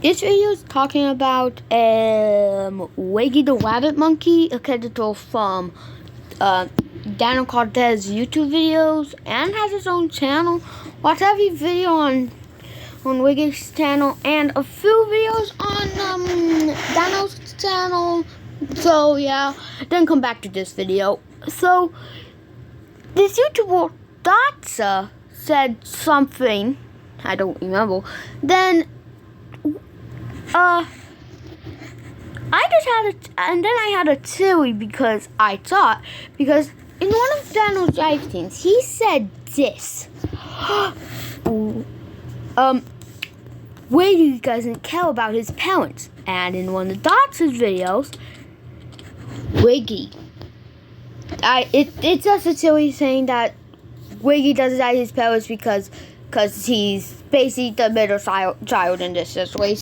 This video is talking about Wiggy the Rabbit Monkey, a character from Daniel Cortez YouTube videos, and has his own channel. Watch every video on Wiggy's channel and a few videos on Daniel's channel. So yeah, then come back to this video. So this YouTuber Dotsa said something, I don't remember. Then I had a theory because in one of Daniel's live streams, he said this. Wiggy doesn't care about his parents. And in one of Dot's videos, Wiggy, it's just a theory saying that Wiggy doesn't like his parents because he's basically the middle child in this situation.